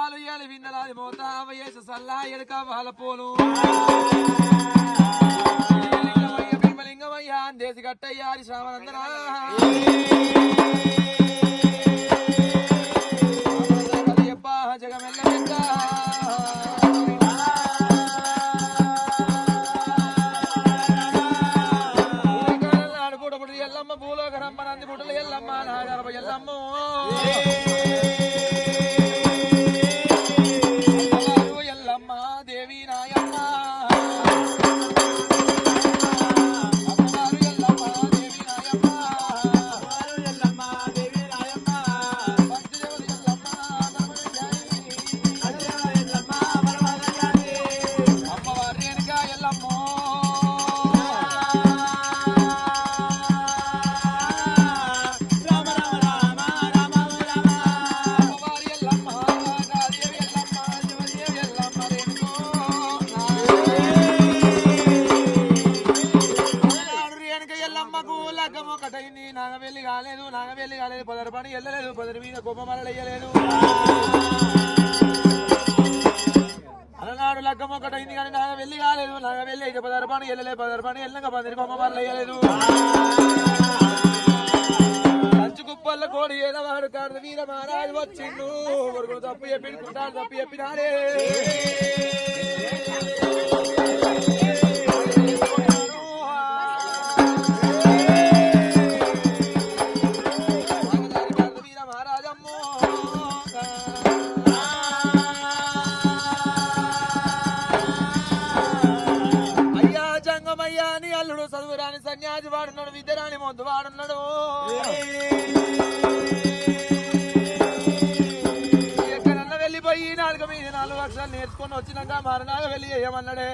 పాలు ఏలి విన్నలాది మోత వయసు సల్లా ఎడక వాళ్ళ పోలు లింగమయ్య దేశి గట్టయ్యారి శ్రావణందనా జగమెల్ల ఆడుకోడబుడు ఎల్లమ్మ భూలోక రమ్మనంది బుడ్డలు ఎల్లమ్మ నాగరబ ఎల్లమ్మ ఎల్లమ్మ దేవి నాయమ్మ నాగవెల్లి కాలేదు పదరు పని వెళ్ళలేదు పదరు మీద కోపమరలు వేయలేదు అలనాడు లగ్గం ఒకటైంది కానీ నాగవెల్లి కాలేదు నాగవెల్లి అయితే పదరు పని వెళ్ళలేదు పదరు పని వెళ్ళక పదరి కోపమరలు వేయలేదు కంచు కుప్పల్ల కోడి ఏదవాడు కాదు వీర మహారాజు వచ్చిండు కొడుకును తప్పు చెప్పిండుకుంటాడు తప్పు చెప్పినాడే చదువురాని సన్యాసి వాడున్నాడు విద్యరాని మొద్దు వాడున్నాడు ఎక్కడన్నా వెళ్ళిపోయి 4 మీద 4 అక్షరాలు నేర్చుకొని వచ్చినాక మరణాలు వెళ్ళి ఏమన్నాడే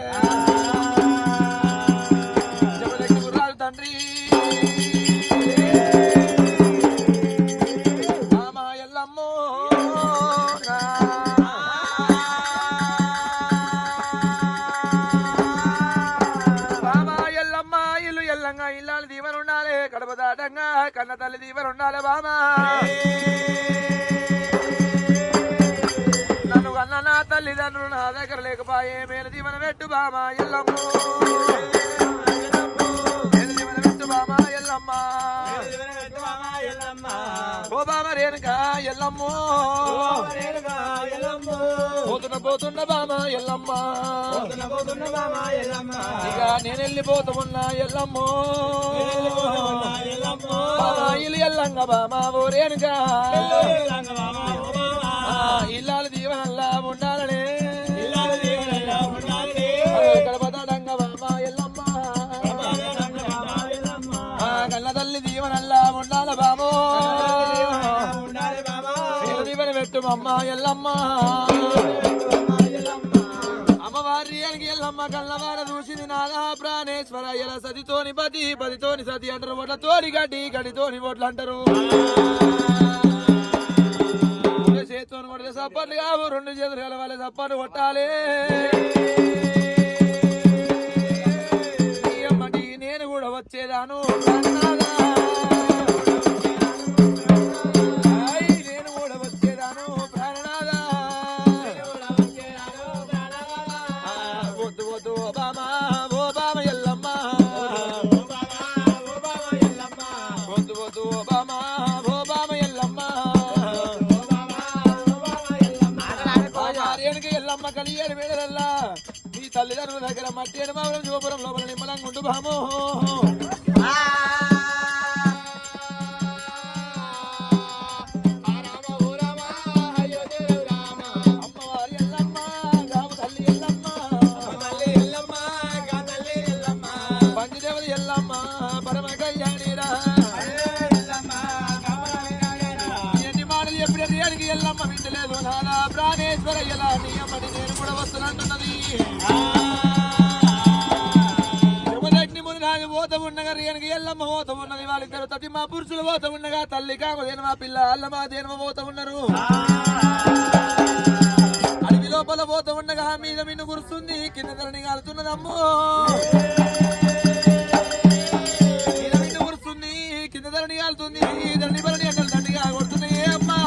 చెప్పదగ్గి గుర్రాలు తండ్రి మామ ఎల్లమ్మో ఇల్లాలు దీవెన ఉండాలి కడప దాటంగా కన్న తల్లి దీవెన ఉండాలి బామా నన్ను కన్న నా తల్లిదండ్రులు నా దగ్గర లేకపోయే మేలు దీవెన పెట్టు బామా ఎల్లమ్మ మేలు దీవెన పెట్టు బామా ఎల్లమ్మ ఓ బామ రేణుకా ఎల్లమ్మో పోతున్న బామ ఎల్లమ్మ ఇక నేను వెళ్ళిపోతున్నా ఎల్లమ్మో ఇల్లు ఎల్లంగ బామ ఓ రేణుకా ఇల్లాలు దీవనల్లా ఉండాలనే గడపదంగ బామ ఎల్లమ్మ కన్న తల్లి దీవనల్లా ఉండాల బామో దీవెన పెట్టు అమ్మ ఎల్లమ్మ అమ్మవారి అనికి ఎల్లమ్మ కళ్ళవాడ చూసింది నాదా ప్రాణేశ్వర ఎలా సతితోని పదితోని సతి అంటారు ఒట్ల తోడి గడ్డితోని ఒట్లు అంటారు చేతితోని కొడితే సప్పట్లు కావు 2 చేతులు కలవాలి సప్పట్లు కొట్టాలి అమ్మకి నేను కూడా వచ్చేదాను కలియేడు వేళలల్లా మీ తల్లిదండ్రుల దగ్గర మట్టి ఎడమావరం శివపురం లోపల నిమ్మలంగా ఉండు బామో అమ్మవారి ఎల్లమ్మ గాము తల్లి ఎల్లమ్మ పంచదేవత ఎల్లమ్మ పరమ కళ్యాణిరా ఎన్ని మాటలు చెప్పినకి ఎల్లమ్మ వింటలేదు నాదా ప్రాణేశ్వర ఎలా నీ అమ్మడి నేను కూడా వస్తున్నట్టున్నది పోత ఉండగా రేణుకి ఎల్లమ్మ పోత ఉన్నది వాళ్ళిద్దరు తప్పి మా పురుషులు పోత ఉండగా తల్లి కామదేను మా పిల్ల అల్లమ్మ దేనమ పోత ఉన్నారు అడవి లోపల పోత ఉండగా మీద మిన్ను కురుస్తుంది కింద ధరణి కాలుతున్నదమ్మో మీద మిన్ను కురుస్తుంది కింద ధరణి కాలుతుంది ధరణి బరణి అంటే దండిగా కొడుతున్నాయి అమ్మా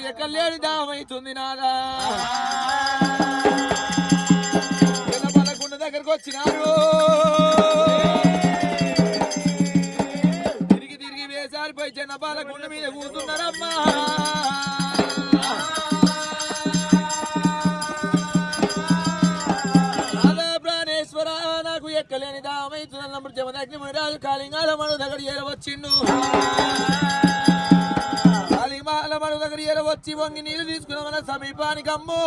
ఎక్కలేని దామైతుంది నాదా పలకుండ దగ్గరకు వచ్చినారు తిరిగి తిరిగి వేసారిపోయి చిన్న పాలకుండ మీద కూతున్నారమ్మా ప్రాణేశ్వర నాకు ఎక్కలేని దామైతున్నప్పుడు జమదగ్ని రాజు కాళింగాల మను దగ్గర చేరవచ్చిండు కాళిమాల మను దగ్గర చేరవచ్చి వంగి నీళ్లు తీసుకున్న మన సమీపానికి అమ్మో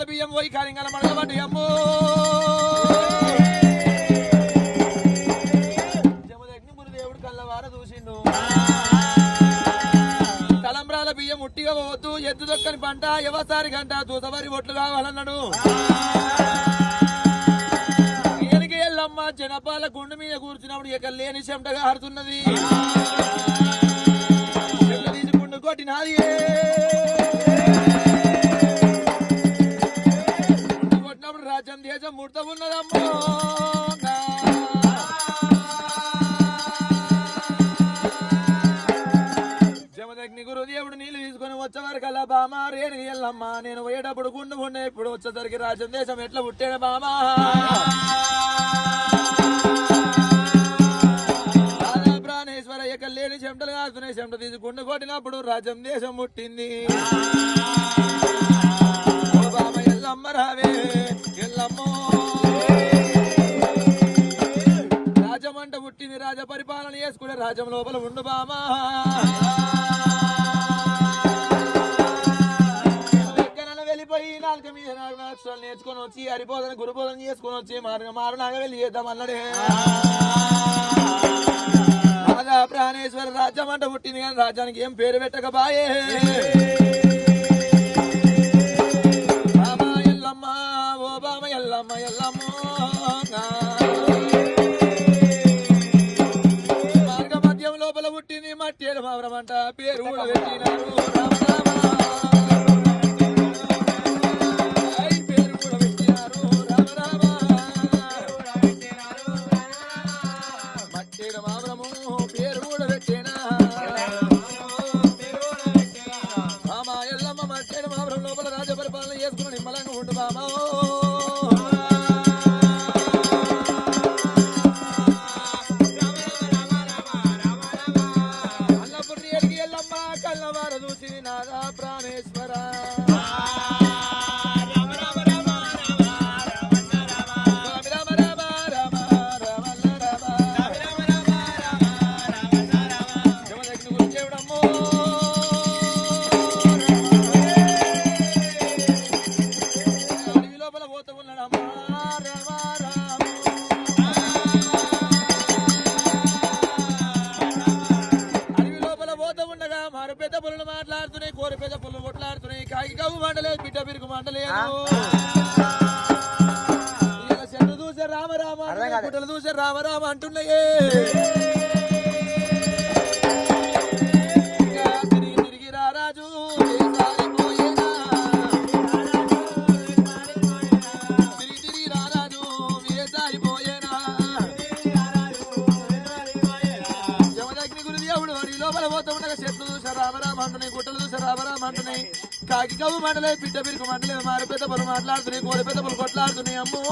బియ్యం పోయి కాళింగాల మడల పడ్డాయి అమ్మో జమదగ్ని గురుదేవుడు కళ్ళవార చూసిండు తలంబ్రాల బియ్యం ముట్టిగా పోవద్దు ఎద్దు దొక్కని పంట ఎవసారి గంట దూసవారి ఒట్లు కావాలన్నాడు ఈయనకి ఎల్లమ్మ జనపాల గుండు మీద కూర్చున్నప్పుడు ఇక లేని చెమటగా ఆడుతున్నది గుండు కొట్టినది గుండు కొట్టినప్పుడు రాజ్యం దేశం ముడత ఉన్నదమ్మో జమదగ్ని గురుదేవుడు నీళ్లు తీసుకొని వచ్చేవారికి అలా బామా రేణి ఎల్లమ్మ నేను పోయేటప్పుడు గుండు ఉండే ఇప్పుడు వచ్చేసరికి రాజ్యం దేశం ఎట్లా పుట్టాడు బామా ప్రాణేశ్వర ఎక్క లేని చెమటలు కాస్తున్నాయి చెమట తీసి గుండు కొట్టినప్పుడు రాజ్యం దేశం పుట్టింది బామ ఎల్లమ్మ రావే ఎల్లమ్మో రాజమంట పుట్టింది రాజ పరిపాలన చేసుకునే రాజ్యం లోపల ఉండు బామా వెళ్ళిపోయి నాలుక మీద అక్షరాలు నేర్చుకొని వచ్చి హరిబోధన గురుబోధన చేసుకొని వచ్చి మారు నాగ వెళ్ళి చేద్దాం అన్నాడే రాజా ప్రాణేశ్వర రాజ్యం అంట పుట్టింది కానీ రాజ్యానికి ఏం పేరు పెట్టకబాయే బామా ఎల్లమ్మ ఓ బామ ఎల్లమ్మ ఎల్లమ్మో మార్గ మధ్యం లోపల పుట్టింది మట్టేడు మావరమంట పేరు కూడా పెట్టినారు లోపల రాజ పరిపాలన చేసుకుని నిమ్మలంగా ఉండు బామా అల్లపురి ఎడిగి ఎల్లమ్మ కళ్ళవార చూసింది నాదా ప్రాణేశ్వర పెద్ద పుల్లు మాట్లాడుతున్నాయి కోరి పెద్ద పుల్లు కొట్లాడుతున్నాయి కాకి కవ్వు మంటలేదు బిడ్డ బిరుకు మంటలేదు చెట్లు చూసే రామరామ గుట్టలు చూసే రామరామ అంటున్నాయే తిరిగి తిరిగి రారాజు తిరిగి తిరిగి రారాజు వేసారిపోయేనా జమదగ్ని గురుదేవుడు అడవి లోపల పోతూ ఉండగా చెట్లు రామరామ అంటున్నాయి గుట్టలు చూసే రామరామ అంటున్నాయి కాకి కవ్వు మంటలేదు బిడ్డ బిరుకు మంటలేదు మారు పెద్ద పలు మాట్లాడుతున్నాయి కోడి పెద్ద పలు కొట్లాడుతున్నాయి అమ్మో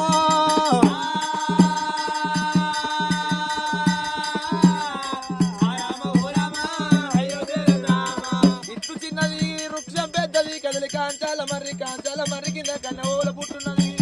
ఇట్లు చిన్నది వృక్షం పెద్దది కదలి కాంచాల మర్రి కింద కన్నె ఓల పుట్టున్నది